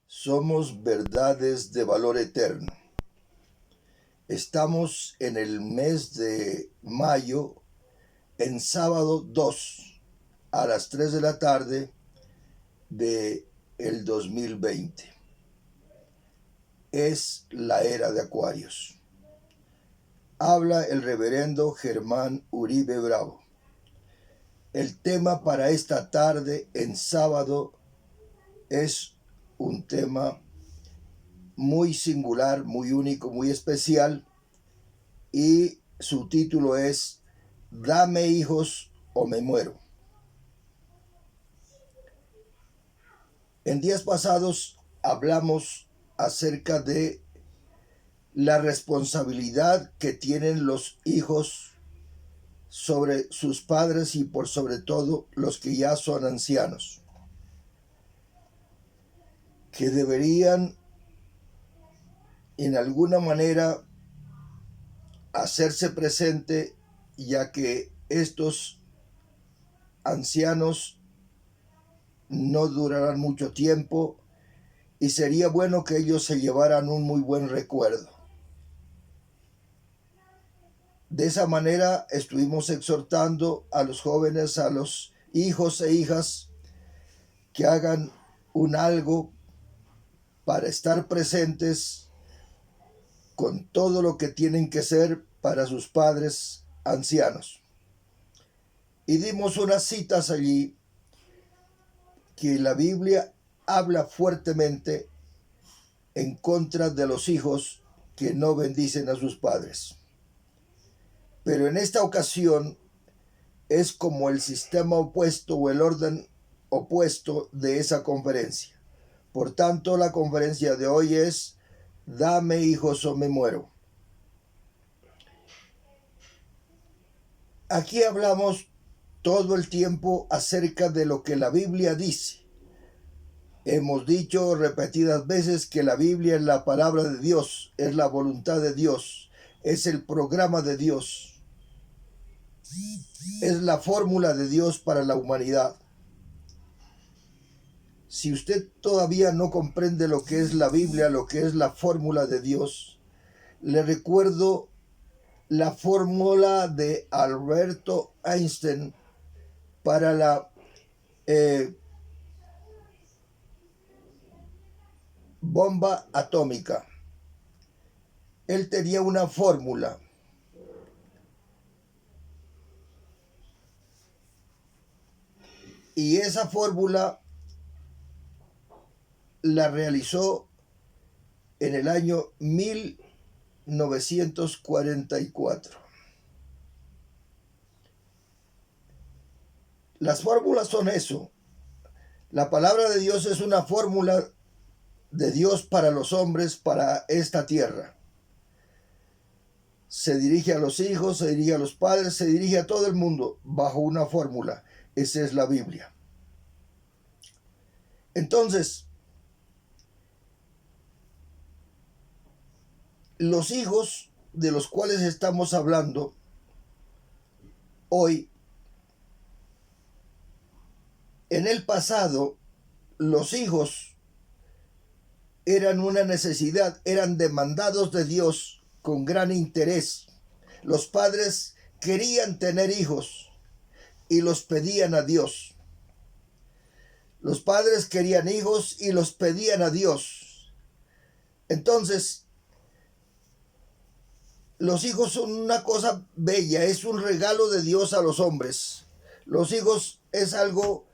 Somos verdades de valor eterno. Estamos en el mes de mayo, en sábado 2, a las 3 de la tarde del 2020. Es la era de Acuarios. Habla el reverendo Germán Uribe Bravo. El tema para esta tarde, en sábado, es un tema muy singular, muy único, muy especial, y su título es Dame hijos o me muero. En días pasados hablamos acerca de la responsabilidad que tienen los hijos sobre sus padres y por sobre todo los que ya son ancianos, que deberían en alguna manera hacerse presente, ya que estos ancianos no durarán mucho tiempo y sería bueno que ellos se llevaran un muy buen recuerdo. De esa manera estuvimos exhortando a los jóvenes, a los hijos e hijas, que hagan un algo para estar presentes con todo lo que tienen que ser para sus padres ancianos. Y dimos unas citas allí que la Biblia habla fuertemente en contra de los hijos que no bendicen a sus padres. Pero en esta ocasión es como el sistema opuesto o el orden opuesto de esa conferencia. Por tanto, la conferencia de hoy es Dame hijos o me muero. Aquí hablamos todo el tiempo acerca de lo que la Biblia dice. Hemos dicho repetidas veces que la Biblia es la palabra de Dios, es la voluntad de Dios, es el programa de Dios, es la fórmula de Dios para la humanidad. Si usted todavía no comprende lo que es la Biblia, lo que es la fórmula de Dios, le recuerdo la fórmula de Alberto Einstein para la bomba atómica. Él tenía una fórmula. Y esa fórmula la realizó en el año 1944. Las fórmulas son eso. La palabra de Dios es una fórmula de Dios para los hombres, para esta tierra. Se dirige a los hijos, se dirige a los padres, se dirige a todo el mundo bajo una fórmula. Esa es la Biblia. Entonces, los hijos de los cuales estamos hablando hoy, en el pasado, los hijos eran una necesidad, eran demandados de Dios con gran interés. Los padres querían tener hijos y los pedían a Dios. Los padres querían hijos y los pedían a Dios. Entonces, los hijos son una cosa bella, es un regalo de Dios a los hombres. Los hijos es algo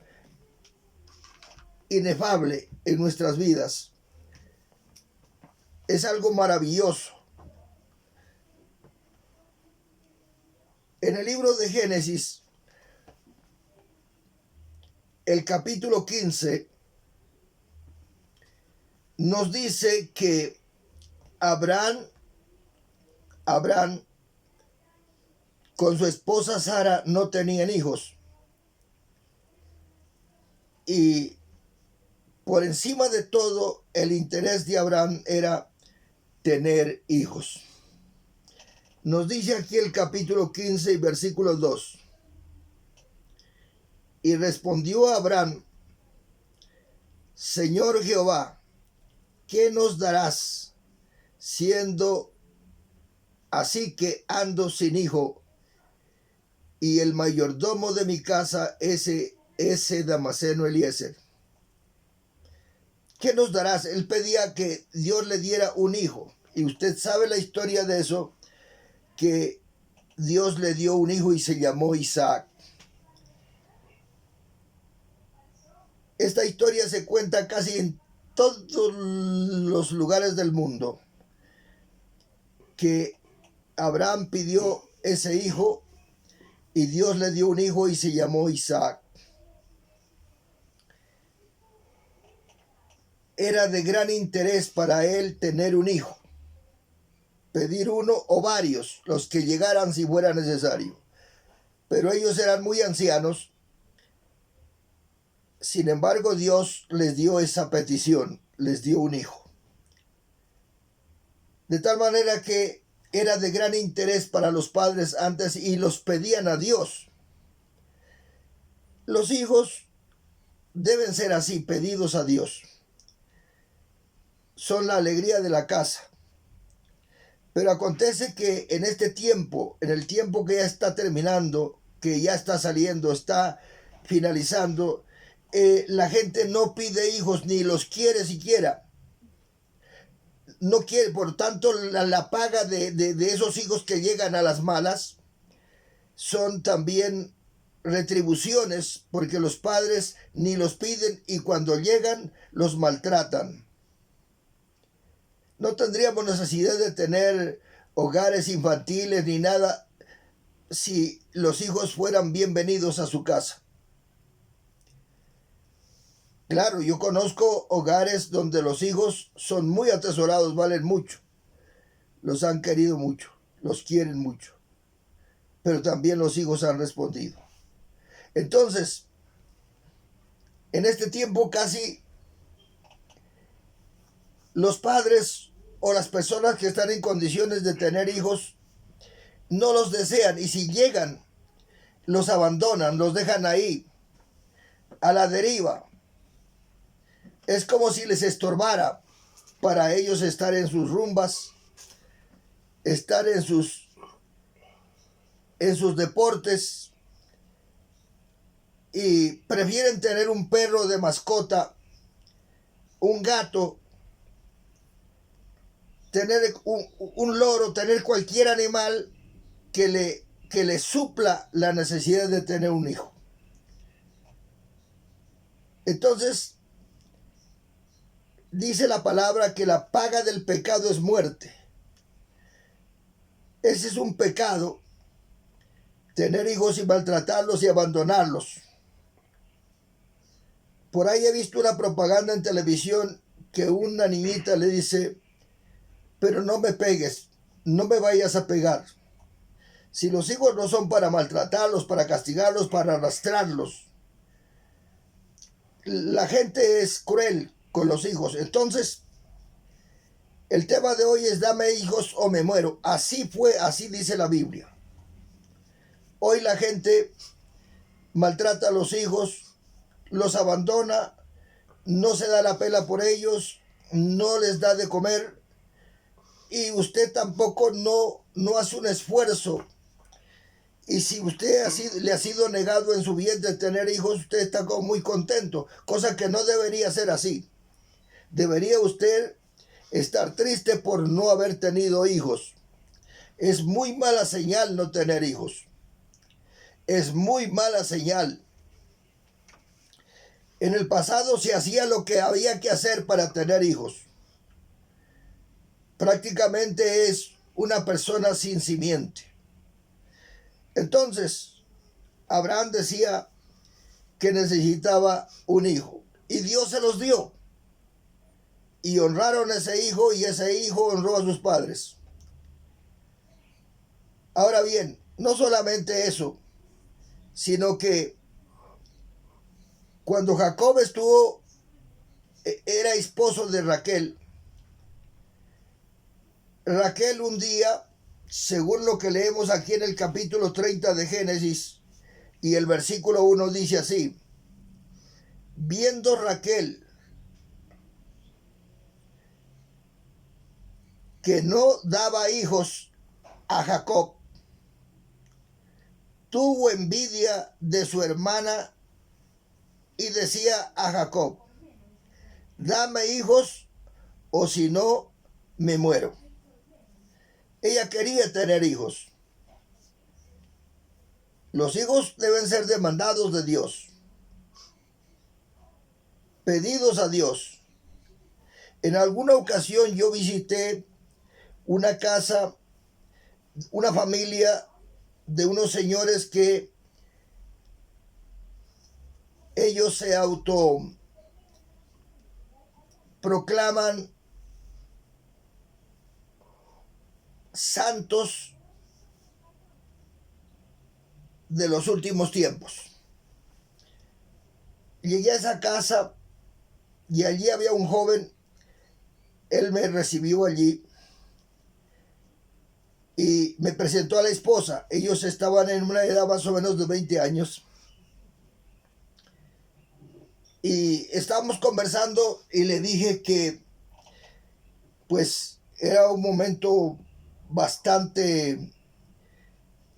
inefable en nuestras vidas. Es algo maravilloso. En el libro de Génesis, el capítulo 15, nos dice que Abraham con su esposa Sara no tenían hijos. Y por encima de todo, el interés de Abraham era tener hijos. Nos dice aquí el capítulo 15 y versículo 2. Y respondió Abraham: Señor Jehová, ¿qué nos darás siendo así que ando sin hijo y el mayordomo de mi casa ese Damaseno Eliezer? ¿Qué nos darás? Él pedía que Dios le diera un hijo. Y usted sabe la historia de eso, que Dios le dio un hijo y se llamó Isaac. Esta historia se cuenta casi en todos los lugares del mundo, que Abraham pidió ese hijo y Dios le dio un hijo y se llamó Isaac. Era de gran interés para él tener un hijo, pedir uno o varios, los que llegaran si fuera necesario. Pero ellos eran muy ancianos. Sin embargo, Dios les dio esa petición, les dio un hijo. De tal manera que era de gran interés para los padres antes y los pedían a Dios. Los hijos deben ser así, pedidos a Dios. Son la alegría de la casa. Pero acontece que en este tiempo, en el tiempo que ya está terminando, que ya está saliendo, está finalizando, la gente no pide hijos ni los quiere siquiera. No quiere, por tanto, la paga de esos hijos que llegan a las malas son también retribuciones, porque los padres ni los piden y cuando llegan los maltratan. No tendríamos necesidad de tener hogares infantiles ni nada si los hijos fueran bienvenidos a su casa. Claro, yo conozco hogares donde los hijos son muy atesorados, valen mucho. Los han querido mucho, los quieren mucho. Pero también los hijos han respondido. Entonces, en este tiempo casi los padres o las personas que están en condiciones de tener hijos no los desean y si llegan, los abandonan, los dejan ahí, a la deriva. Es como si les estorbara para ellos estar en sus rumbas, estar en sus deportes y prefieren tener un perro de mascota, un gato, tener un loro, tener cualquier animal que le supla la necesidad de tener un hijo. Entonces, dice la palabra que la paga del pecado es muerte. Ese es un pecado, tener hijos y maltratarlos y abandonarlos. Por ahí he visto una propaganda en televisión que una niñita le dice: pero no me pegues, no me vayas a pegar. Si los hijos no son para maltratarlos, para castigarlos, para arrastrarlos. La gente es cruel con los hijos. Entonces, el tema de hoy es: dame hijos o me muero. Así fue, así dice la Biblia. Hoy la gente maltrata a los hijos, los abandona, no se da la pela por ellos, no les da de comer y usted tampoco no hace un esfuerzo. Y si usted le ha sido negado en su vientre tener hijos, usted está como muy contento, cosa que no debería ser así. Debería usted estar triste por no haber tenido hijos. Es muy mala señal no tener hijos. Es muy mala señal. En el pasado se hacía lo que había que hacer para tener hijos. Prácticamente es una persona sin simiente. Entonces, Abraham decía que necesitaba un hijo y Dios se los dio. Y honraron a ese hijo y ese hijo honró a sus padres. Ahora bien, no solamente eso, sino que cuando Jacob era esposo de Raquel, Raquel un día, según lo que leemos aquí en el capítulo 30 de Génesis, y el versículo 1 dice así: viendo Raquel que no daba hijos a Jacob, tuvo envidia de su hermana y decía a Jacob: dame hijos o si no me muero. Ella quería tener hijos. Los hijos deben ser demandados de Dios, pedidos a Dios. En alguna ocasión yo visité una casa, una familia de unos señores que ellos se autoproclaman santos de los últimos tiempos. Llegué a esa casa y allí había un joven. Él me recibió allí y me presentó a la esposa. Ellos estaban en una edad más o menos de 20 años. Y estábamos conversando y le dije que pues era un momento bastante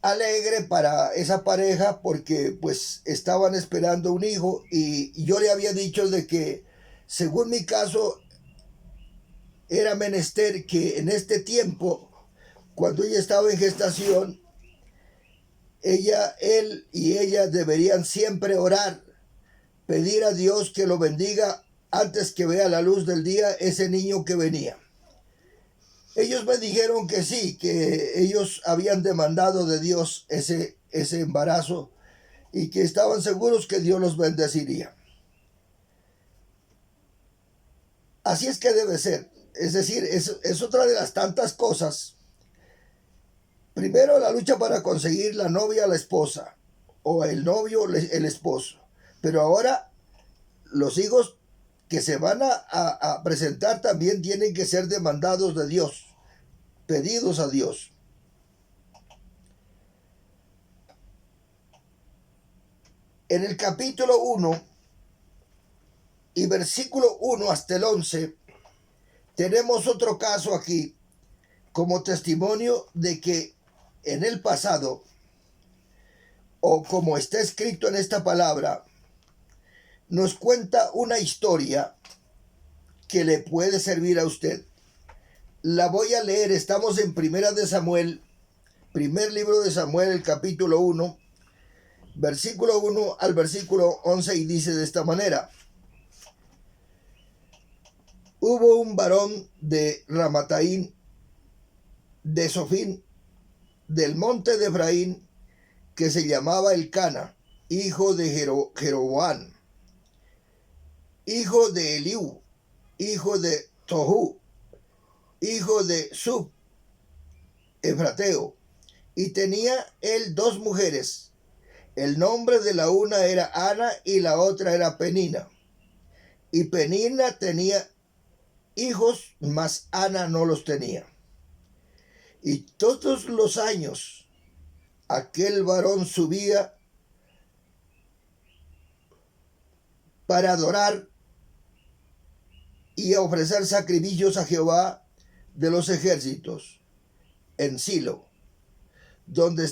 alegre para esa pareja porque pues estaban esperando un hijo, y yo le había dicho de que según mi caso era menester que en este tiempo, cuando ella estaba en gestación, él y ella deberían siempre orar, pedir a Dios que lo bendiga antes que vea la luz del día ese niño que venía. Ellos me dijeron que sí, que ellos habían demandado de Dios ese embarazo y que estaban seguros que Dios los bendeciría. Así es que debe ser. Es decir, es otra de las tantas cosas. Primero, la lucha para conseguir la novia, la esposa, o el novio, el esposo. Pero ahora los hijos que se van a presentar también tienen que ser demandados de Dios, pedidos a Dios. En el capítulo 1 y versículo 1 hasta el 11, tenemos otro caso aquí como testimonio de que en el pasado, o como está escrito en esta palabra, nos cuenta una historia que le puede servir a usted. La voy a leer. Estamos en Primera de Samuel, primer libro de Samuel, el capítulo 1, versículo 1 al versículo 11, y dice de esta manera: hubo un varón de Ramataín, de Sofín, del monte de Efraín, que se llamaba Elcana, hijo de Jeroboam, hijo de Eliú, hijo de Tohu, hijo de Sub, Efrateo, y tenía él dos mujeres. El nombre de la una era Ana y la otra era Penina. Y Penina tenía hijos, mas Ana no los tenía. Y todos los años aquel varón subía para adorar y a ofrecer sacrificios a Jehová de los ejércitos en Silo, donde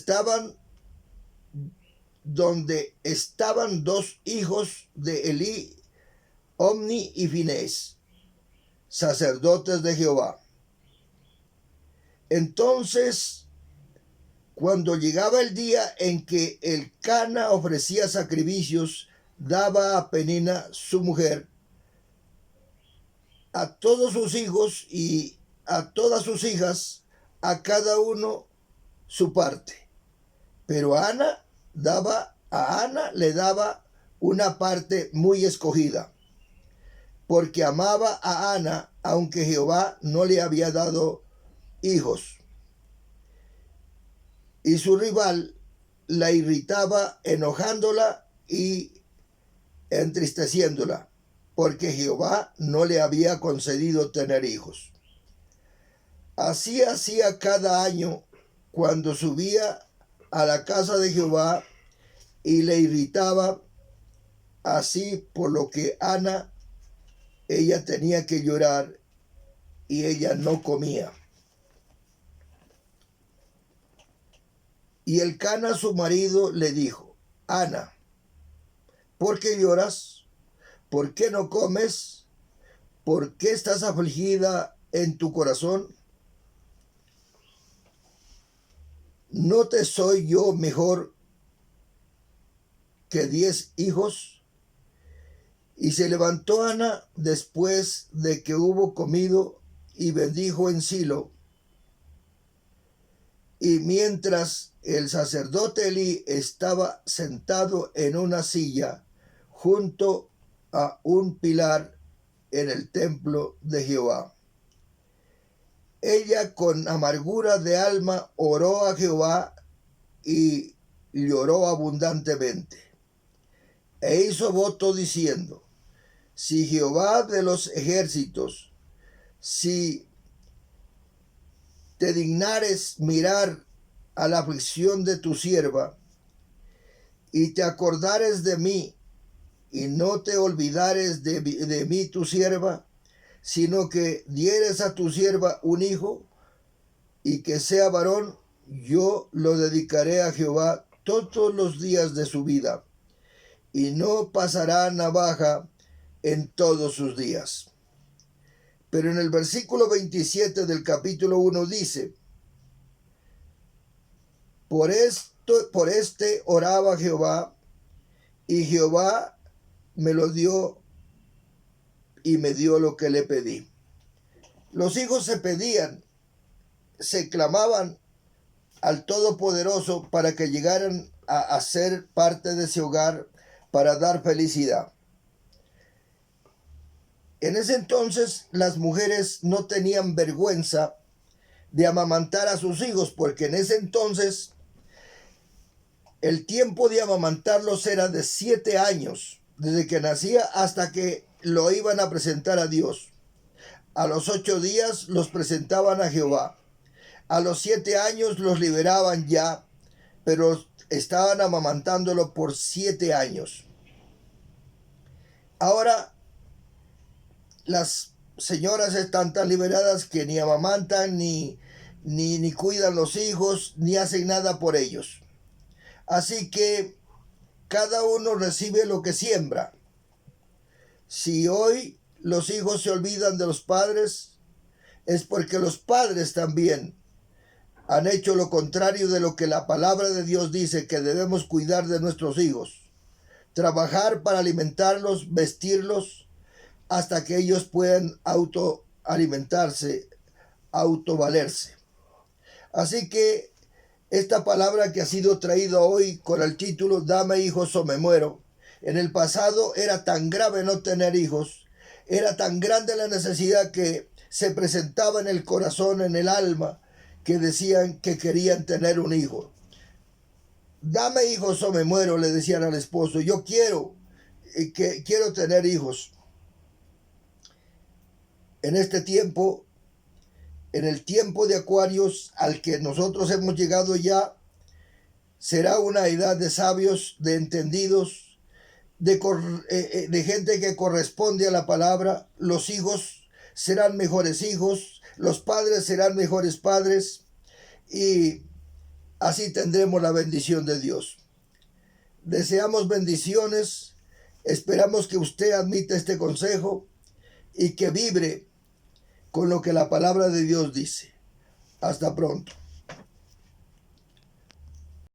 estaban dos hijos de Elí, Omni y Finés, sacerdotes de Jehová. Entonces, cuando llegaba el día en que Elcana ofrecía sacrificios, daba a Penina, su mujer, a todos sus hijos y a todas sus hijas, a cada uno su parte. Pero a Ana le daba una parte muy escogida, porque amaba a Ana, aunque Jehová no le había dado hijos. Y su rival la irritaba, enojándola y entristeciéndola, porque Jehová no le había concedido tener hijos. Así hacía cada año cuando subía a la casa de Jehová, y le irritaba así, por lo que Ana, ella tenía que llorar y ella no comía. Y Elcana su marido le dijo: Ana, ¿por qué lloras? ¿Por qué no comes? ¿Por qué estás afligida en tu corazón? ¿No te soy yo mejor que 10 hijos? Y se levantó Ana después de que hubo comido y bendijo en Silo. Y mientras el sacerdote Elí estaba sentado en una silla junto a un pilar en el templo de Jehová, ella con amargura de alma oró a Jehová y lloró abundantemente. E hizo voto diciendo: si Jehová de los ejércitos, si te dignares mirar a la aflicción de tu sierva, y te acordares de mí, y no te olvidares de mí tu sierva, sino que dieres a tu sierva un hijo, y que sea varón, yo lo dedicaré a Jehová todos los días de su vida, y no pasará navaja en todos sus días. Pero en el versículo 27 del capítulo 1 dice: por este oraba Jehová, y Jehová me lo dio y me dio lo que le pedí. Los hijos se pedían, se clamaban al Todopoderoso para que llegaran a ser parte de ese hogar, para dar felicidad. En ese entonces las mujeres no tenían vergüenza de amamantar a sus hijos, porque en ese entonces el tiempo de amamantarlos era de 7 años, desde que nacía hasta que lo iban a presentar a Dios. A los 8 días los presentaban a Jehová. A los 7 años los liberaban ya, pero estaban amamantándolo por 7 años. Ahora las señoras están tan liberadas que ni amamantan, ni cuidan los hijos, ni hacen nada por ellos. Así que cada uno recibe lo que siembra. Si hoy los hijos se olvidan de los padres, es porque los padres también han hecho lo contrario de lo que la palabra de Dios dice, que debemos cuidar de nuestros hijos, trabajar para alimentarlos, vestirlos, hasta que ellos puedan autoalimentarse, autovalerse. Así que esta palabra que ha sido traída hoy con el título Dame hijos o me muero, en el pasado era tan grave no tener hijos, era tan grande la necesidad que se presentaba en el corazón, en el alma, que decían que querían tener un hijo. Dame hijos o me muero, le decían al esposo. Yo quiero tener hijos. En este tiempo, en el tiempo de Acuarios al que nosotros hemos llegado ya, será una edad de sabios, de entendidos, de gente que corresponde a la palabra. Los hijos serán mejores hijos, los padres serán mejores padres, y así tendremos la bendición de Dios. Deseamos bendiciones, esperamos que usted admita este consejo y que vibre con lo que la palabra de Dios dice. Hasta pronto.